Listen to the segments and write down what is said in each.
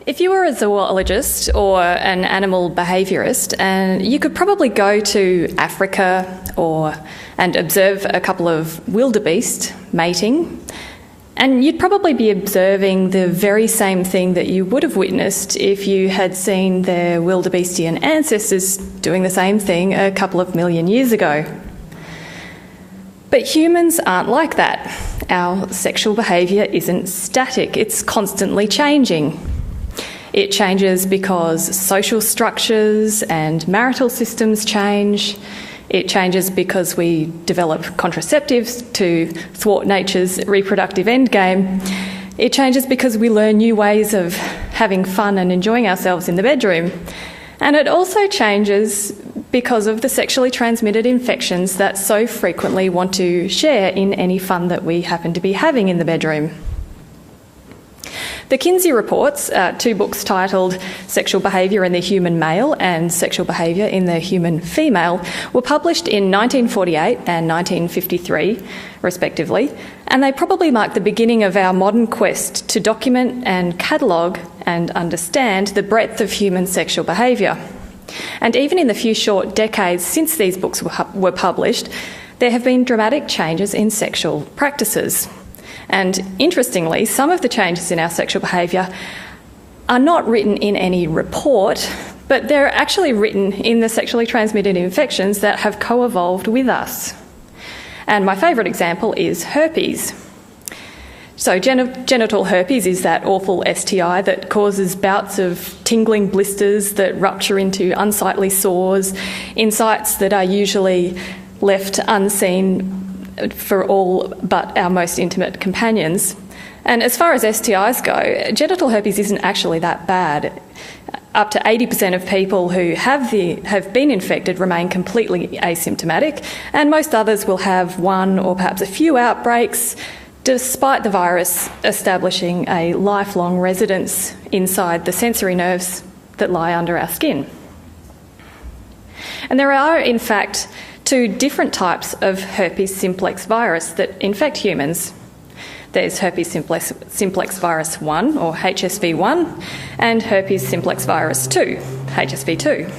If you were a zoologist or an animal behaviourist, and you could probably go to Africa and observe a couple of wildebeest mating, and you'd probably be observing the very same thing that you would have witnessed if you had seen their wildebeestian ancestors doing the same thing a couple of million years ago. But humans aren't like that. Our sexual behaviour isn't static, it's constantly changing. It changes because social structures and marital systems change. It changes because we develop contraceptives to thwart nature's reproductive endgame. It changes because we learn new ways of having fun and enjoying ourselves in the bedroom. And it also changes because of the sexually transmitted infections that so frequently want to share in any fun that we happen to be having in the bedroom. The Kinsey reports, two books titled Sexual Behaviour in the Human Male and Sexual Behaviour in the Human Female, were published in 1948 and 1953, respectively, and they probably mark the beginning of our modern quest to document and catalogue and understand the breadth of human sexual behaviour. And even in the few short decades since these books were published, there have been dramatic changes in sexual practices. And interestingly, some of the changes in our sexual behaviour are not written in any report, but they're actually written in the sexually transmitted infections that have co-evolved with us. And my favourite example is herpes. So genital herpes is that awful STI that causes bouts of tingling blisters that rupture into unsightly sores in sites that are usually left unseen for all but our most intimate companions. And as far as STIs go, genital herpes isn't actually that bad. Up to 80% of people who have been infected remain completely asymptomatic, and most others will have one or perhaps a few outbreaks, despite the virus establishing a lifelong residence inside the sensory nerves that lie under our skin. And there are, in fact, two different types of herpes simplex virus that infect humans. There's herpes simplex virus 1, or HSV1, and herpes simplex virus 2, HSV2.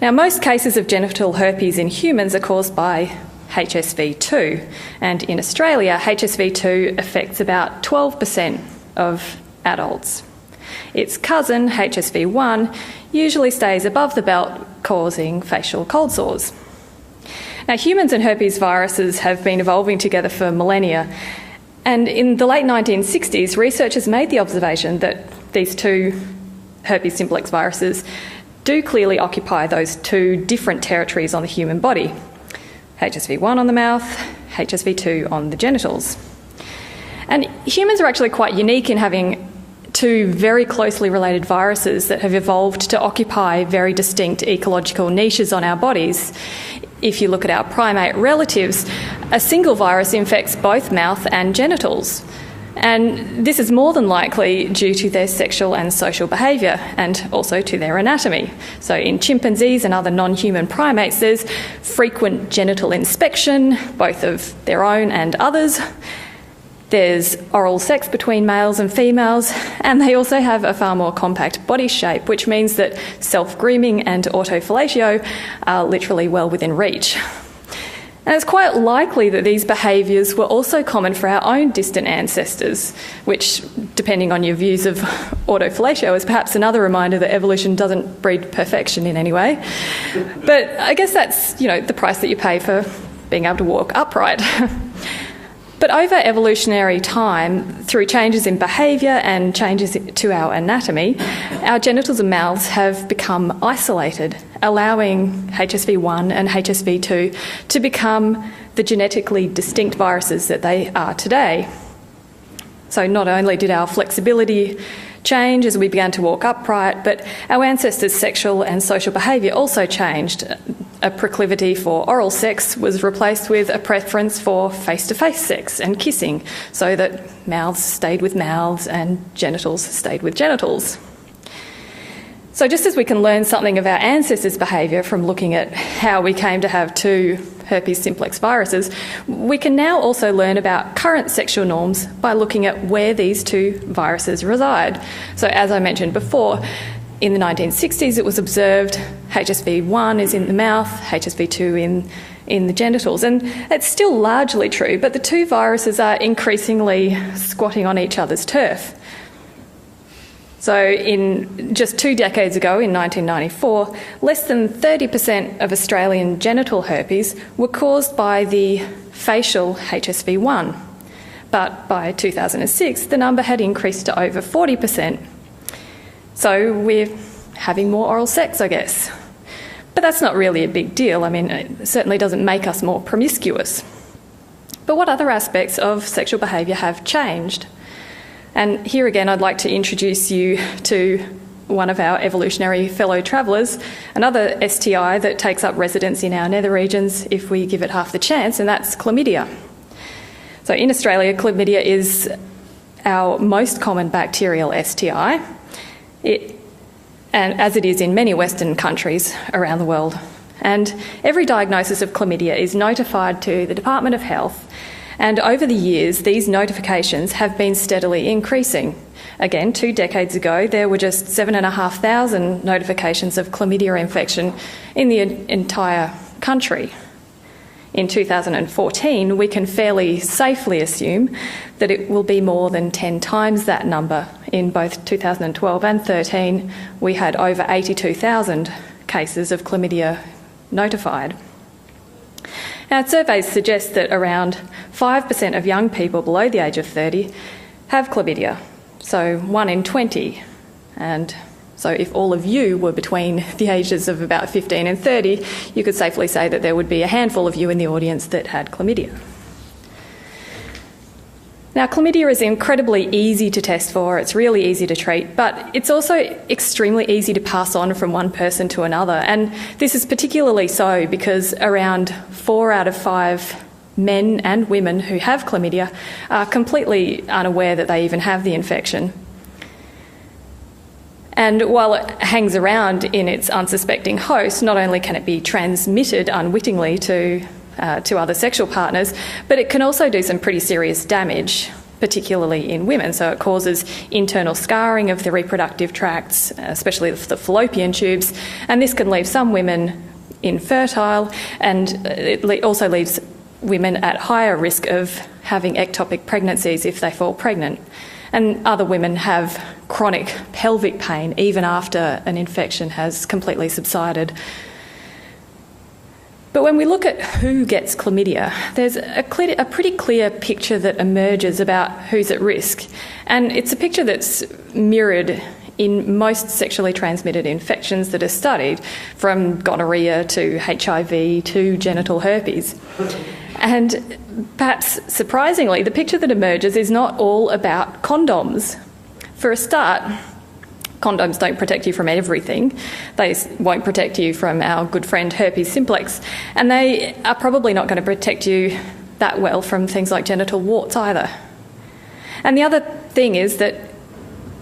Now, most cases of genital herpes in humans are caused by HSV2, and in Australia, HSV2 affects about 12% of adults. Its cousin, HSV1, usually stays above the belt, causing facial cold sores. Now, humans and herpes viruses have been evolving together for millennia, and in the late 1960s, researchers made the observation that these two herpes simplex viruses do clearly occupy those two different territories on the human body. HSV1 on the mouth, HSV2 on the genitals. And humans are actually quite unique in having two very closely related viruses that have evolved to occupy very distinct ecological niches on our bodies. If you look at our primate relatives, a single virus infects both mouth and genitals. And this is more than likely due to their sexual and social behaviour, and also to their anatomy. So in chimpanzees and other non-human primates, there's frequent genital inspection, both of their own and others. There's oral sex between males and females, and they also have a far more compact body shape, which means that self-grooming and autofellatio are literally well within reach. And it's quite likely that these behaviours were also common for our own distant ancestors, which, depending on your views of autofellatio, is perhaps another reminder that evolution doesn't breed perfection in any way. But I guess that's, the price that you pay for being able to walk upright. But over evolutionary time, through changes in behaviour and changes to our anatomy, our genitals and mouths have become isolated, allowing HSV1 and HSV2 to become the genetically distinct viruses that they are today. So not only did our flexibility change as we began to walk upright, but our ancestors' sexual and social behaviour also changed. A proclivity for oral sex was replaced with a preference for face-to-face sex and kissing, so that mouths stayed with mouths and genitals stayed with genitals. So just as we can learn something of our ancestors' behaviour from looking at how we came to have two herpes simplex viruses, we can now also learn about current sexual norms by looking at where these two viruses reside. So as I mentioned before, in the 1960s it was observed HSV1 is in the mouth, HSV2 in the genitals, and it's still largely true, but the two viruses are increasingly squatting on each other's turf. So in just 2 decades ago, in 1994, less than 30% of Australian genital herpes were caused by the facial HSV1. But by 2006, the number had increased to over 40%. So we're having more oral sex, I guess. But that's not really a big deal. I mean, it certainly doesn't make us more promiscuous. But what other aspects of sexual behaviour have changed? And here again, I'd like to introduce you to one of our evolutionary fellow travellers, another STI that takes up residence in our nether regions if we give it half the chance, and that's chlamydia. So in Australia, chlamydia is our most common bacterial STI, and as it is in many Western countries around the world. And every diagnosis of chlamydia is notified to the Department of Health, and over the years, these notifications have been steadily increasing. Again, 2 decades ago, there were just 7,500 notifications of chlamydia infection in the entire country. In 2014, we can fairly safely assume that it will be more than 10 times that number. In both 2012 and 13, we had over 82,000 cases of chlamydia notified. Now, surveys suggest that around 5% of young people below the age of 30 have chlamydia, so 1 in 20. And so if all of you were between the ages of about 15 and 30, you could safely say that there would be a handful of you in the audience that had chlamydia. Now, chlamydia is incredibly easy to test for, it's really easy to treat, but it's also extremely easy to pass on from one person to another. And this is particularly so because around 4 out of 5 men and women who have chlamydia are completely unaware that they even have the infection. And while it hangs around in its unsuspecting host, not only can it be transmitted unwittingly to other sexual partners, but it can also do some pretty serious damage, particularly in women. So it causes internal scarring of the reproductive tracts, especially the fallopian tubes, and this can leave some women infertile, and it also leaves women at higher risk of having ectopic pregnancies if they fall pregnant. And other women have chronic pelvic pain even after an infection has completely subsided. But when we look at who gets chlamydia, there's a pretty clear picture that emerges about who's at risk. And it's a picture that's mirrored in most sexually transmitted infections that are studied, from gonorrhea to HIV to genital herpes. And perhaps surprisingly, the picture that emerges is not all about condoms. For a start, condoms don't protect you from everything. They won't protect you from our good friend herpes simplex, and they are probably not going to protect you that well from things like genital warts either. And the other thing is that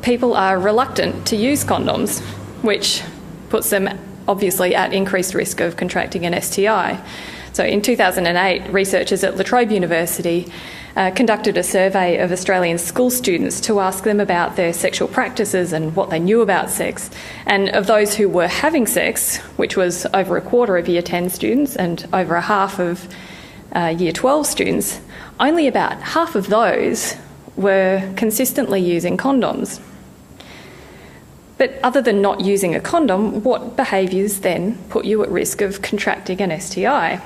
people are reluctant to use condoms, which puts them obviously at increased risk of contracting an STI. So in 2008, researchers at La Trobe University conducted a survey of Australian school students to ask them about their sexual practices and what they knew about sex. And of those who were having sex, which was over a quarter of Year 10 students and over a half of Year 12 students, only about half of those were consistently using condoms. But other than not using a condom, what behaviours then put you at risk of contracting an STI?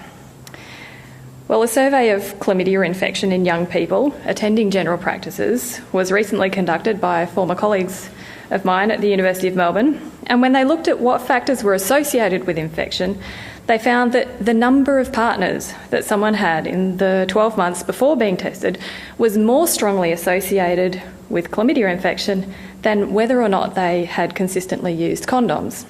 Well, a survey of chlamydia infection in young people attending general practices was recently conducted by former colleagues of mine at the University of Melbourne, and when they looked at what factors were associated with infection, they found that the number of partners that someone had in the 12 months before being tested was more strongly associated with chlamydia infection than whether or not they had consistently used condoms.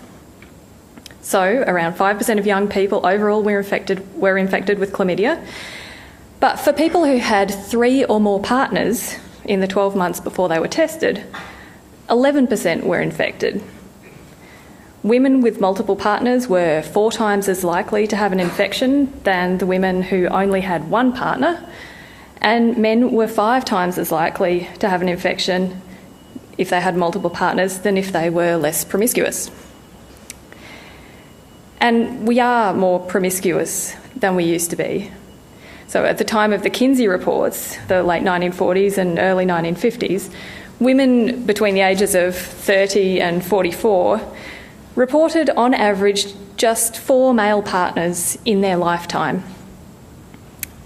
So around 5% of young people overall were infected with chlamydia. But for people who had 3 or more partners in the 12 months before they were tested, 11% were infected. Women with multiple partners were 4 times as likely to have an infection than the women who only had one partner, and men were 5 times as likely to have an infection if they had multiple partners than if they were less promiscuous. And we are more promiscuous than we used to be. So at the time of the Kinsey reports, the late 1940s and early 1950s, women between the ages of 30 and 44 reported on average just 4 male partners in their lifetime.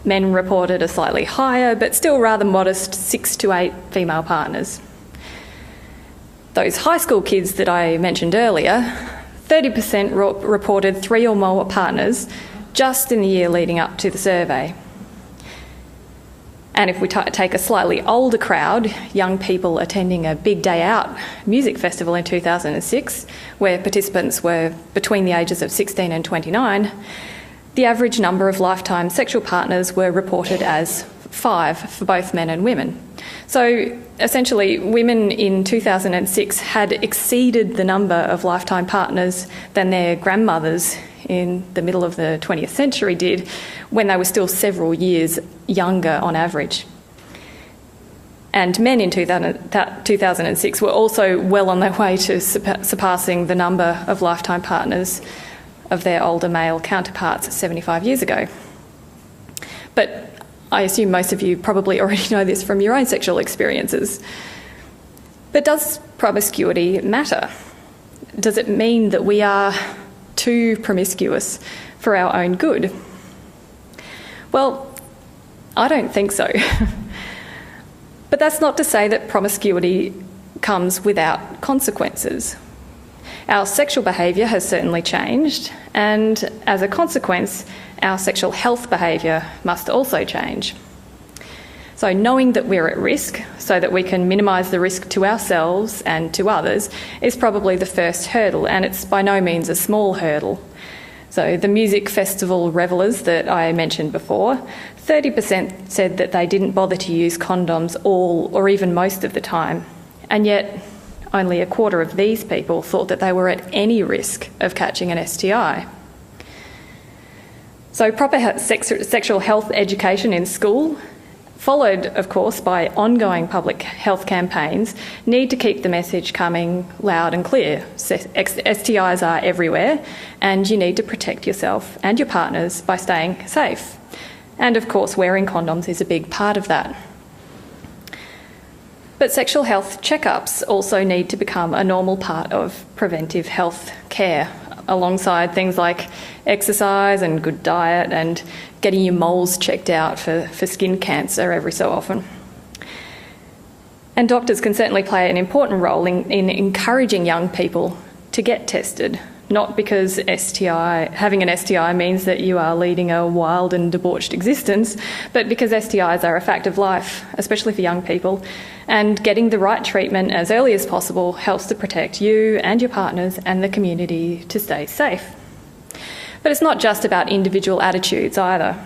Men reported a slightly higher but still rather modest 6 to 8 female partners. Those high school kids that I mentioned earlier, 30% reported 3 or more partners just in the year leading up to the survey. And if we take a slightly older crowd, young people attending a big day out music festival in 2006, where participants were between the ages of 16 and 29, the average number of lifetime sexual partners were reported as 5 for both men and women. So essentially, women in 2006 had exceeded the number of lifetime partners than their grandmothers in the middle of the 20th century did when they were still several years younger on average. And men in 2006 were also well on their way to surpassing the number of lifetime partners of their older male counterparts 75 years ago. But I assume most of you probably already know this from your own sexual experiences. But does promiscuity matter? Does it mean that we are too promiscuous for our own good? Well, I don't think so. But that's not to say that promiscuity comes without consequences. Our sexual behaviour has certainly changed, and as a consequence, our sexual health behaviour must also change. So knowing that we're at risk so that we can minimise the risk to ourselves and to others is probably the first hurdle, and it's by no means a small hurdle. So the music festival revellers that I mentioned before, 30% said that they didn't bother to use condoms all or even most of the time, and yet only a quarter of these people thought that they were at any risk of catching an STI. So proper sexual health education in school, followed, of course, by ongoing public health campaigns, need to keep the message coming loud and clear. STIs are everywhere, and you need to protect yourself and your partners by staying safe. And, of course, wearing condoms is a big part of that. But sexual health checkups also need to become a normal part of preventive health care, alongside things like exercise and good diet and getting your moles checked out for skin cancer every so often. And doctors can certainly play an important role in encouraging young people to get tested, not because having an STI means that you are leading a wild and debauched existence, but because STIs are a fact of life, especially for young people, and getting the right treatment as early as possible helps to protect you and your partners and the community to stay safe. But it's not just about individual attitudes either.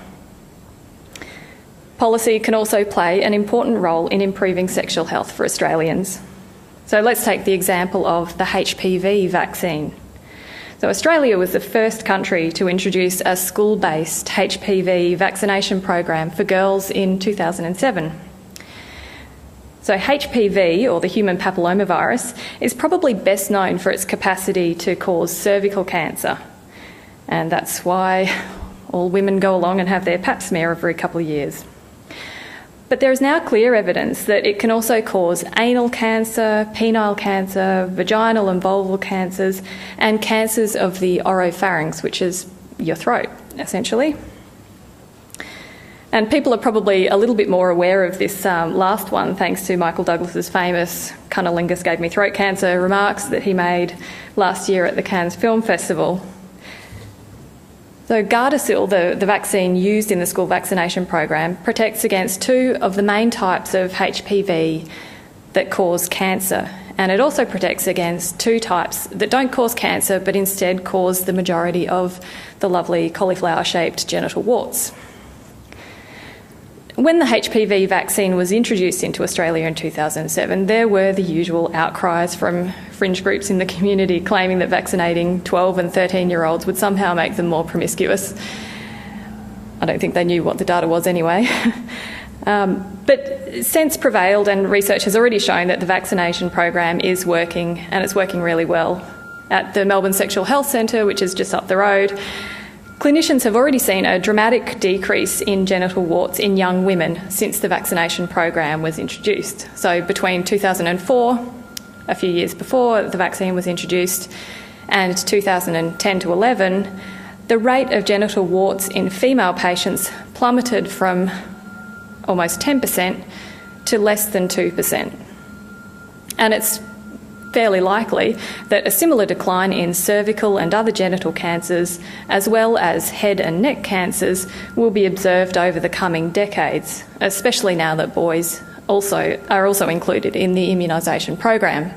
Policy can also play an important role in improving sexual health for Australians. So let's take the example of the Hpv vaccine. So Australia was the first country to introduce a school-based Hpv vaccination program for girls in 2007. So HPV, or the human papillomavirus, is probably best known for its capacity to cause cervical cancer. And that's why all women go along and have their pap smear every couple of years. But there is now clear evidence that it can also cause anal cancer, penile cancer, vaginal and vulval cancers, and cancers of the oropharynx, which is your throat, essentially. And people are probably a little bit more aware of this last one thanks to Michael Douglas's famous "Cunnilingus gave me throat cancer" remarks that he made last year at the Cannes Film Festival. So Gardasil, the vaccine used in the school vaccination program, protects against 2 of the main types of HPV that cause cancer. And it also protects against 2 types that don't cause cancer but instead cause the majority of the lovely cauliflower-shaped genital warts. When the HPV vaccine was introduced into Australia in 2007, there were the usual outcries from fringe groups in the community claiming that vaccinating 12 and 13-year-olds would somehow make them more promiscuous. I don't think they knew what the data was anyway. But sense prevailed, and research has already shown that the vaccination program is working, and it's working really well. At the Melbourne Sexual Health Centre, which is just up the road, clinicians have already seen a dramatic decrease in genital warts in young women since the vaccination program was introduced. So between 2004, a few years before the vaccine was introduced, and 2010 to 11, the rate of genital warts in female patients plummeted from almost 10% to less than 2%. And it's fairly likely that a similar decline in cervical and other genital cancers, as well as head and neck cancers, will be observed over the coming decades, especially now that boys are also included in the immunisation program.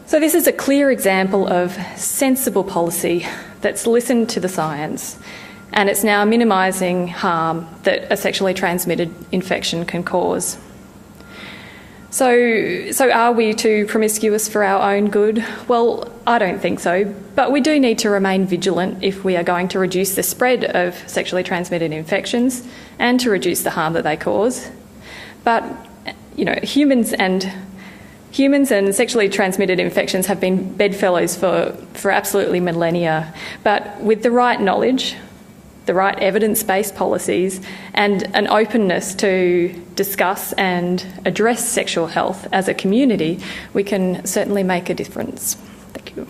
So this is a clear example of sensible policy that's listened to the science, and it's now minimising harm that a sexually transmitted infection can cause. So are we too promiscuous for our own good? Well, I don't think so, but we do need to remain vigilant if we are going to reduce the spread of sexually transmitted infections and to reduce the harm that they cause. But, you know, humans and sexually transmitted infections have been bedfellows for absolutely millennia. But with the right knowledge, the right evidence-based policies, and an openness to discuss and address sexual health as a community, we can certainly make a difference. Thank you.